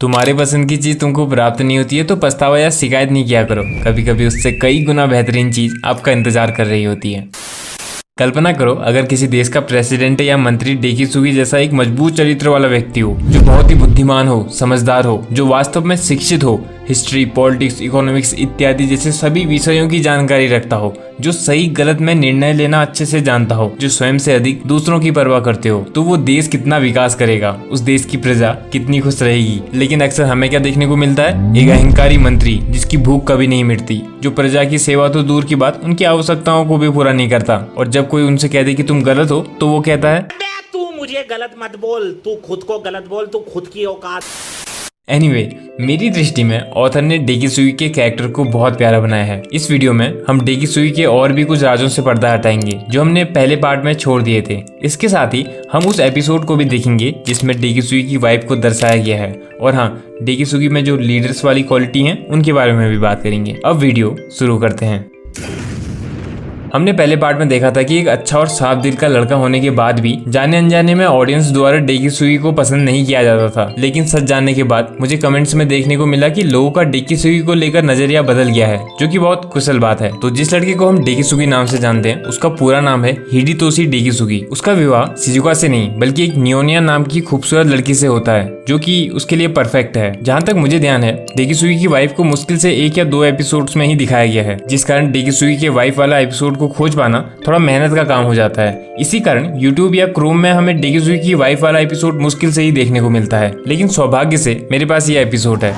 तुम्हारे पसंद की चीज तुमको प्राप्त नहीं होती है तो पछतावा या शिकायत नहीं किया करो। कभी कभी उससे कई गुना बेहतरीन चीज आपका इंतजार कर रही होती है। कल्पना करो अगर किसी देश का प्रेसिडेंट या मंत्री डेकिसुगी जैसा एक मजबूत चरित्र वाला व्यक्ति हो, जो बहुत ही बुद्धिमान हो, समझदार हो, जो वास्तव में शिक्षित हो, हिस्ट्री, पॉलिटिक्स, इकोनॉमिक्स इत्यादि जैसे सभी विषयों की जानकारी रखता हो, जो सही गलत में निर्णय लेना अच्छे से जानता हो, जो स्वयं से अधिक दूसरों की परवाह करते हो, तो वो देश कितना विकास करेगा, उस देश की प्रजा कितनी खुश रहेगी। लेकिन अक्सर हमें क्या देखने को मिलता है? एक अहंकारी मंत्री जिसकी भूख कभी नहीं मिटती, जो प्रजा की सेवा तो दूर की बात उनकी आवश्यकताओं को भी पूरा नहीं करता। और जब कोई उनसे कह दे कि तुम गलत हो तो वो कहता है, तू मुझे गलत मत बोल, तू खुद को गलत बोल, तू खुद की औकात। एनीवे, मेरी दृष्टि में ऑथर ने डेकिसुगी के कैरेक्टर को बहुत प्यारा बनाया है। इस वीडियो में हम डेकिसुगी के और भी कुछ राजों से पर्दा हटाएंगे जो हमने पहले पार्ट में छोड़ दिए थे। इसके साथ ही हम उस एपिसोड को भी देखेंगे जिसमें डेकिसुगी की वाइफ को दर्शाया गया है। और हाँ, डेकिसुगी में जो लीडर्स वाली क्वालिटी हैं उनके बारे में भी बात करेंगे। अब वीडियो शुरू करते हैं। हमने पहले पार्ट में देखा था कि एक अच्छा और साफ दिल का लड़का होने के बाद भी जाने अनजाने में ऑडियंस द्वारा डेकिसुगी को पसंद नहीं किया जाता था। लेकिन सच जानने के बाद मुझे कमेंट्स में देखने को मिला कि लोगों का डेकिसुगी को लेकर नजरिया बदल गया है, जो कि बहुत कुशल बात है। तो जिस लड़के को हम डेकिसुगी नाम से जानते हैं उसका पूरा नाम है हिडेतोशी डेकिसुगी। उसका विवाह शिजुका से नहीं बल्कि एक नियोनिया नाम की खूबसूरत लड़की से होता है, जो कि उसके लिए परफेक्ट है। जहाँ तक मुझे ध्यान है, डेकिसुगी की वाइफ को मुश्किल से 1 या 2 एपिसोड्स में ही दिखाया गया है, जिस कारण डेकिसुगी के वाइफ वाला एपिसोड को खोज पाना थोड़ा मेहनत का काम हो जाता है। इसी कारण YouTube या क्रोम में हमें डेकिसुगी की वाइफ वाला एपिसोड मुश्किल से ही देखने को मिलता है। लेकिन सौभाग्य से मेरे पास यह एपिसोड है।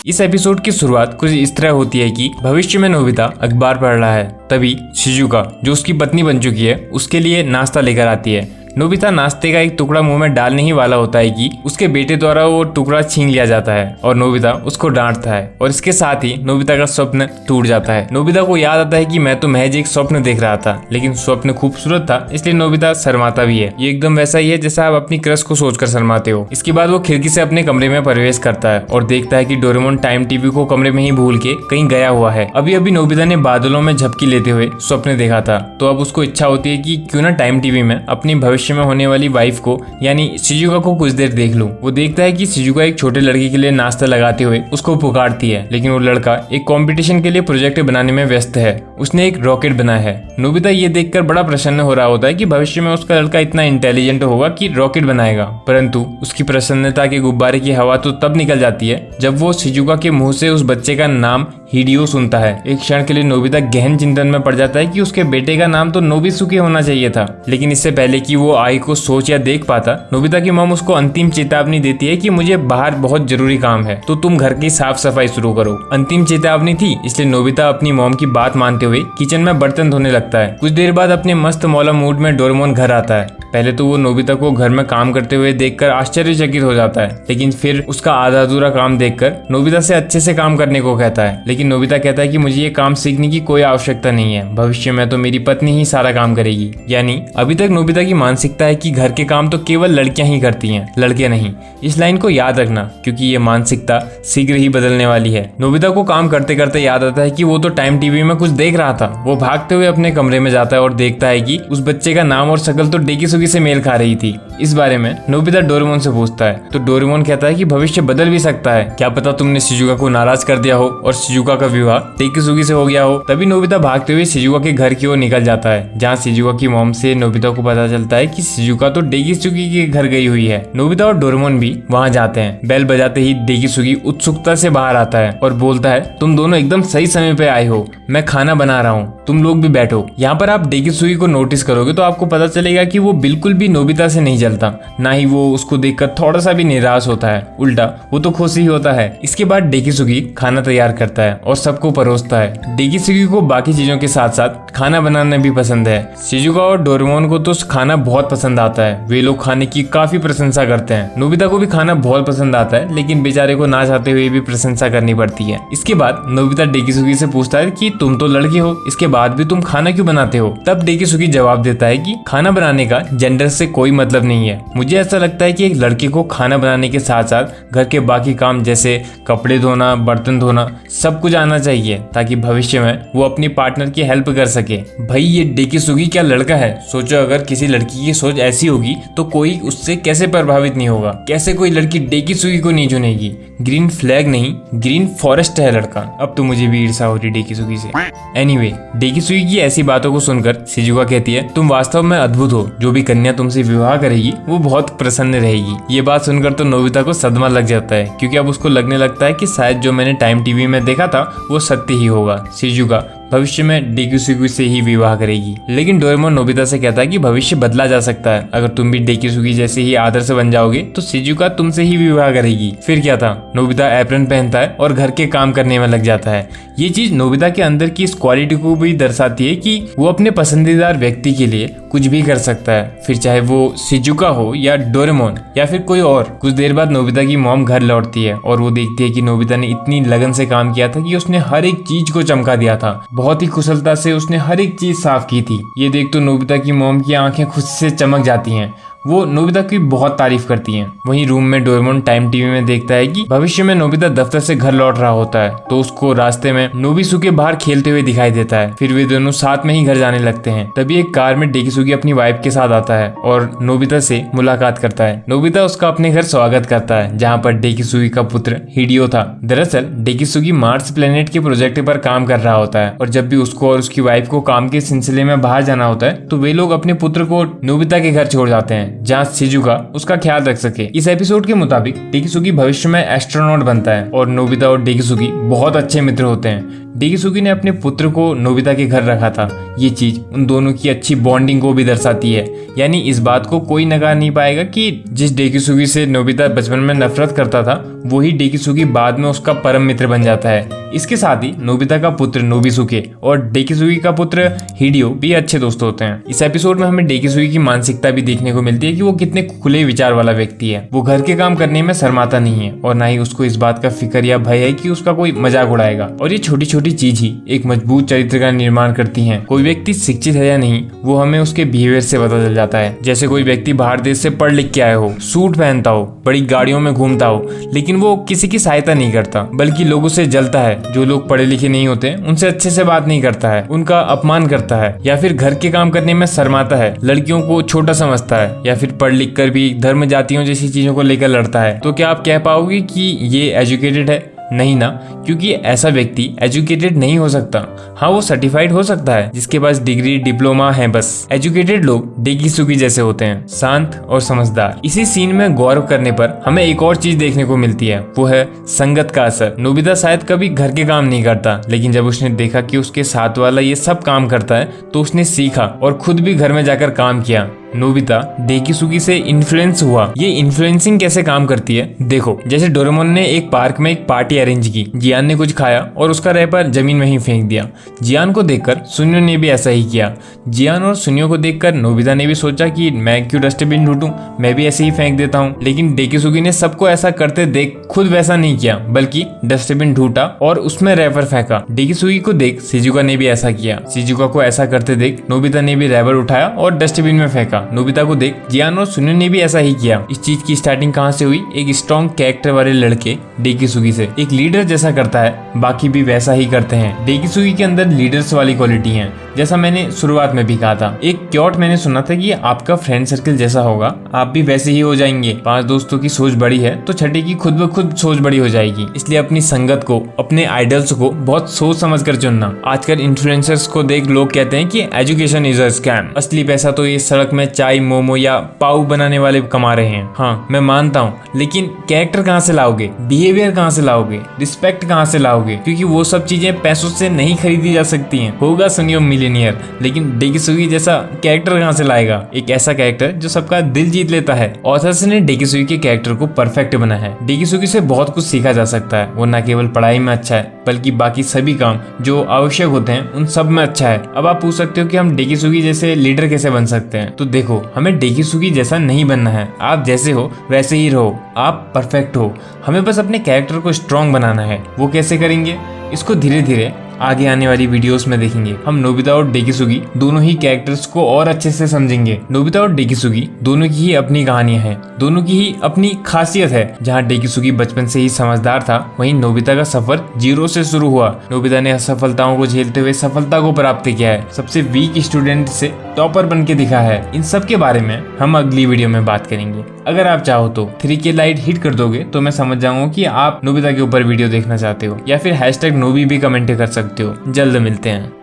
इस एपिसोड की शुरुआत कुछ इस तरह होती है कि भविष्य में नोबिता अखबार पढ़ रहा है, तभी शिजुका जो उसकी पत्नी बन चुकी है उसके लिए नाश्ता लेकर आती है। नोबिता नाश्ते का एक टुकड़ा मुंह में डालने ही वाला होता है कि उसके बेटे द्वारा वो टुकड़ा छीन लिया जाता है और नोबिता उसको डांटता है और इसके साथ ही नोबिता का स्वप्न टूट जाता है। नोबिता को याद आता है कि मैं तो महज एक स्वप्न देख रहा था, लेकिन स्वप्न खूबसूरत था, इसलिए नोबिता शर्माता भी है। ये एकदम वैसा ही है जैसा आप अपनी क्रश को सोचकर शर्माते हो। इसके बाद वो खिड़की से अपने कमरे में प्रवेश करता है और देखता है कि डोरेमोन टाइम टीवी को कमरे में ही भूल के कहीं गया हुआ है। अभी अभी नोबिता ने बादलों में झपकी लेते हुए स्वप्न देखा था, तो अब उसको इच्छा होती है कि क्यों ना टाइम टीवी में अपनी भविष्य में होने वाली वाइफ को यानी शिजुका को कुछ देर देख लूं। वो देखता है कि शिजुका एक छोटे लड़के के लिए नाश्ता लगाते हुए उसको पुकारती है, लेकिन वो लड़का एक कंपटीशन के लिए प्रोजेक्ट बनाने में व्यस्त है। उसने एक रॉकेट बनाया है। नोबिता ये देखकर बड़ा प्रसन्न हो रहा होता है कि भविष्य में उसका लड़का इतना इंटेलिजेंट होगा कि रॉकेट बनाएगा, परंतु उसकी प्रसन्नता के गुब्बारे की हवा तो तब निकल जाती है जब वो शिजुका के मुंह से उस बच्चे का नाम हिडियो सुनता है। एक क्षण के लिए नोबिता गहन चिंतन में पड़ जाता है कि उसके बेटे का नाम तो नोबिसुके होना चाहिए था। लेकिन इससे पहले कि वो आई को सोच या देख पाता, नोबिता की मॉम उसको अंतिम चेतावनी देती है कि मुझे बाहर बहुत जरूरी काम है, तो तुम घर की साफ सफाई शुरू करो। अंतिम चेतावनी थी, इसलिए नोबिता अपनी मॉम की बात मानते हुए किचन में बर्तन धोने लगता है। कुछ देर बाद अपने मस्त मौला मूड में डोरेमोन घर आता है। पहले तो वो नोबिता को घर में काम करते हुए देखकर आश्चर्यचकित हो जाता है, लेकिन फिर उसका आधा अधूरा काम देखकर नोबिता से अच्छे से काम करने को कहता है। लेकिन नोबिता कहता है कि मुझे ये काम सीखने की कोई आवश्यकता नहीं है, भविष्य में तो मेरी पत्नी ही सारा काम करेगी। यानी अभी तक नोबिता की मानसिकता है कि घर के काम तो केवल लड़कियां ही करती हैं, लड़के नहीं। इस लाइन को याद रखना, क्योंकि ये मानसिकता शीघ्र ही बदलने वाली है। नोबिता को काम करते करते याद आता है कि वो तो टाइम टीवी में कुछ देख रहा था। वो भागते हुए अपने कमरे में जाता है और देखता है कि उस बच्चे का नाम और शक्ल तो डेकिसुगी से मेल खा रही थी। इस बारे में नोबिता डोरेमोन से पूछता है, तो डोरेमोन कहता है कि भविष्य बदल भी सकता है, क्या पता तुमने शिजुका को नाराज कर दिया हो और शिजुका का विवाह डेकिसुगी से हो गया हो। तभी नोबिता भागते हुए शिजुका के घर की ओर निकल जाता है, जहाँ शिजुका की मॉम से नोबिता को पता चलता है कि शिजुका तो डेकिसुगी के घर गई हुई है। नोबिता और डोरेमोन भी वहाँ जाते हैं। बेल बजाते ही डेकिसुगी उत्सुकता से बाहर आता है और बोलता है, तुम दोनों एकदम सही समय पे आए हो, मैं खाना बना रहा हूँ, तुम लोग भी बैठो। यहाँ पर आप डेकिसुगी को नोटिस करोगे तो आपको पता चलेगा कि वो बिल्कुल भी नोबिता से नहीं जलता, ना ही वो उसको देखकर थोड़ा सा भी निराश होता है, उल्टा वो तो खुश ही होता है। इसके बाद डेकिसुगी खाना तैयार करता है और सबको परोसता है। डेकिसुगी को बाकी चीजों के साथ साथ खाना बनाना भी पसंद है। शिजुका और डोरेमोन को तो खाना बहुत पसंद आता है, वे लोग खाने की काफी प्रशंसा करते हैं। नोबिता को भी खाना बहुत पसंद आता है, लेकिन बेचारे को ना चाहते हुए भी प्रशंसा करनी पड़ती है। इसके बाद नोबिता डेकिसुगी से पूछता है कि तुम तो लड़के हो, इसके बाद भी तुम खाना क्यों बनाते हो। तब डेकिसुगी जवाब देता है कि खाना बनाने का जेंडर से कोई मतलब नहीं है। मुझे ऐसा लगता है कि एक लड़के को खाना बनाने के साथ साथ घर के बाकी काम जैसे कपड़े धोना, बर्तन धोना सब कुछ आना चाहिए, ताकि भविष्य में वो अपनी पार्टनर की हेल्प कर सके। सके। भाई ये डेकिसुगी क्या लड़का है, सोचो अगर किसी लड़की की सोच ऐसी होगी तो कोई उससे कैसे प्रभावित नहीं होगा, कैसे कोई लड़की डेकिसुगी को नहीं चुनेगी। ग्रीन फ्लैग नहीं, ग्रीन फॉरेस्ट है लड़का। अब तो मुझे भी ईर्ष्या हो रही डेकिसुगी से। एनीवे, डेकिसुगी की ऐसी बातों को सुनकर शिजुका कहती है तुम वास्तव में अद्भुत हो, जो भी कन्या तुमसे विवाह करेगी वो बहुत प्रसन्न रहेगी। ये बात सुनकर तो नोबिता को सदमा लग जाता है, क्योंकि अब उसको लगने लगता है कि शायद जो मैंने टाइम टीवी में देखा था वो सत्य ही होगा। शिजुका भविष्य में डेकिसुगी से ही विवाह करेगी। लेकिन डोरेमोन नोबिता से कहता है कि भविष्य बदला जा सकता है, अगर तुम भी डेकिसुगी जैसे ही आदर्श बन जाओगे तो शिजुका तुमसे ही विवाह करेगी। फिर क्या था, नोबिता एप्रन पहनता है और घर के काम करने में लग जाता है। ये चीज नोबिता के अंदर की इस क्वालिटी को भी दर्शाती है कि वो अपने पसंदीदा व्यक्ति के लिए कुछ भी कर सकता है, फिर चाहे वो शिजुका हो या डोरेमोन या फिर कोई और। कुछ देर बाद नोबिता की मॉम घर लौटती है और वो देखती है कि नोबिता ने इतनी लगन से काम किया था कि उसने हर एक चीज को चमका दिया था, बहुत ही कुशलता से उसने हर एक चीज साफ की थी। ये देख तो नोबिता की मॉम की आंखें खुशी से चमक जाती हैं, वो नोबिता की बहुत तारीफ करती हैं। वहीं रूम में डोरेमोन टाइम टीवी में देखता है कि भविष्य में नोबिता दफ्तर से घर लौट रहा होता है, तो उसको रास्ते में नोबिसुके बाहर खेलते हुए दिखाई देता है। फिर वे दोनों साथ में ही घर जाने लगते हैं। तभी एक कार में डेकिसुगी अपनी वाइफ के साथ आता है और नोबिता से मुलाकात करता है। नोबिता उसका अपने घर स्वागत करता है, जहाँ पर डेकिसुगी का पुत्र हिडियो था। दरअसल डेकिसुगी मार्स प्लेनेट के प्रोजेक्ट पर काम कर रहा होता है और जब भी उसको और उसकी वाइफ को काम के सिलसिले में बाहर जाना होता है तो वे लोग अपने पुत्र को नोबिता के घर छोड़ जाते हैं, जहाँ शिजुका उसका ख्याल रख सके। इस एपिसोड के मुताबिक डेकिसुगी भविष्य में एस्ट्रोनॉट बनता है और नोबिता और डेकिसुगी बहुत अच्छे मित्र होते हैं। डेकिसुगी ने अपने पुत्र को नोबिता के घर रखा था। ये चीज उन दोनों की अच्छी बॉन्डिंग को भी दर्शाती है, यानी इस बात को कोई नकार नहीं पाएगा कि जिस डेकिसुगी से नोबिता बचपन में नफरत करता था वही डेकिसुगी बाद में उसका परम मित्र बन जाता है। इसके साथ ही नोबिता का पुत्र नोबिसुके और डेकिसुगी का पुत्र हिडियो भी अच्छे दोस्त होते हैं। इस एपिसोड में हमें डेकिसुगी की मानसिकता भी देखने को मिलती है कि वो कितने खुले विचार वाला व्यक्ति है। वो घर के काम करने में शर्माता नहीं है और ना ही उसको इस बात का फिक्र या भय है कि उसका कोई मजाक उड़ाएगा। और ये छोटी छोटी चीज ही एक मजबूत चरित्र का निर्माण करती हैं। कोई व्यक्ति शिक्षित है या नहीं वो हमें उसके बिहेवियर से पता चल जाता है। जैसे कोई व्यक्ति बाहर देश से पढ़ लिख के आया हो, सूट पहनता हो, बड़ी गाड़ियों में घूमता हो, लेकिन वो किसी की सहायता नहीं करता बल्कि लोगों से जलता है। जो लोग पढ़े लिखे नहीं होते उनसे अच्छे से बात नहीं करता है, उनका अपमान करता है, या फिर घर के काम करने में शर्माता है, लड़कियों को छोटा समझता है, या फिर पढ़ लिख कर भी धर्म जातियों जैसी चीजों को लेकर लड़ता है। तो क्या आप कह पाओगे कि ये एजुकेटेड है? नहीं ना, क्योंकि ऐसा व्यक्ति एजुकेटेड नहीं हो सकता। हाँ, वो सर्टिफाइड हो सकता है जिसके पास डिग्री डिप्लोमा है बस। एजुकेटेड लोग डेकिसुगी जैसे होते हैं, शांत और समझदार। इसी सीन में गौर करने पर हमें एक और चीज देखने को मिलती है, वो है संगत का असर। नोबिता शायद कभी घर के काम नहीं करता, लेकिन जब उसने देखा कि उसके साथ वाला ये सब काम करता है तो उसने सीखा और खुद भी घर में जाकर काम किया। नोबिता डेकिसुगी से इन्फ्लुएंस हुआ। ये इन्फ्लुएंसिंग कैसे काम करती है देखो, जैसे डोरेमोन ने एक पार्क में एक पार्टी अरेंज की। जियान ने कुछ खाया और उसका रैपर जमीन में ही फेंक दिया। जियान को देखकर सुनियो ने भी ऐसा ही किया। जियान और सुनियो को देखकर नोबिता ने भी सोचा कि मैं क्यों डस्टबिन ढूंढूं, मैं भी ऐसे ही फेंक देता हूँ। लेकिन डेकिसुगी ने सबको ऐसा करते देख खुद वैसा नहीं किया, बल्कि डस्टबिन ढूंढा और उसमें रैपर फेंका। डेकिसुगी को देख शिजुका ने भी ऐसा किया। शिजुका को ऐसा करते देख नोबिता ने भी रैपर उठाया और डस्टबिन में फेंका। नोबिता को देख जियान और सुनियो ने भी ऐसा ही किया। इस चीज की स्टार्टिंग कहाँ से हुई? एक स्ट्रॉन्ग कैरेक्टर वाले लड़के डेकिसुगी से। एक लीडर जैसा करता है बाकी भी वैसा ही करते हैं। डेकिसुगी के अंदर लीडर्स वाली क्वालिटी है, जैसा मैंने शुरुआत में भी कहा था। एक क्योट मैंने सुना था कि आपका फ्रेंड सर्कल जैसा होगा आप भी वैसे ही हो जाएंगे। 5 दोस्तों की सोच बड़ी है तो छठे की खुद ब खुद सोच बड़ी हो जाएगी। इसलिए अपनी संगत को, अपने आइडल्स को बहुत सोच समझ कर चुनना। आजकल इन्फ्लुएंसर्स को देख लोग कहते हैं कि एजुकेशन इज अ स्कैम। असली पैसा तो ये सड़क में चाय, मोमो या पाव बनाने वाले कमा रहे हैं। हाँ, मैं मानता हूँ, लेकिन कैरेक्टर कहाँ से लाओगे? बिहेवियर कहाँ से लाओगे? रिस्पेक्ट कहाँ से लाओगे? क्योंकि वो सब चीजें पैसों से नहीं खरीदी जा सकती हैं। होगा सुनियो मिलियनियर, लेकिन डेकिसुगी जैसा कैरेक्टर कहाँ से लाएगा? एक ऐसा कैरेक्टर जो सबका दिल जीत लेता है। ऑथर्स ने डेकिसुगी के कैरेक्टर को परफेक्ट बना है। डेकिसुगी से बहुत कुछ सीखा जा सकता है। वो न केवल पढ़ाई में अच्छा है बल्कि बाकी सभी काम जो आवश्यक होते हैं उन सब में अच्छा है। अब आप पूछ सकते हो कि हम डेकिसुगी जैसे लीडर कैसे बन सकते हैं? तो देखो, हमें डेकिसुगी जैसा नहीं बनना है। आप जैसे हो वैसे ही रहो, आप परफेक्ट हो। हमें बस अपने कैरेक्टर को स्ट्रॉन्ग बनाना है। वो कैसे करेंगे? इसको धीरे धीरे आगे आने वाली वीडियोस में देखेंगे। हम नोबिता और डेकिसुगी दोनों ही कैरेक्टर्स को और अच्छे से समझेंगे। नोबिता और डेकिसुगी दोनों की ही अपनी कहानियां हैं, दोनों की ही अपनी खासियत है। जहाँ डेकिसुगी बचपन से ही समझदार था, वहीं नोबिता का सफर 0 से शुरू हुआ। नोबिता ने असफलताओं को झेलते हुए सफलता को प्राप्त किया है, सबसे वीक स्टूडेंट से टॉपर बन के दिखा है। इन सब के बारे में हम अगली वीडियो में बात करेंगे। अगर आप चाहो तो 3K लाइट हिट कर दोगे तो मैं समझ जाऊंगा कि आप नोबिता के ऊपर वीडियो देखना चाहते हो, या फिर #नोबी भी कमेंट कर सकते हो। जल्द मिलते हैं।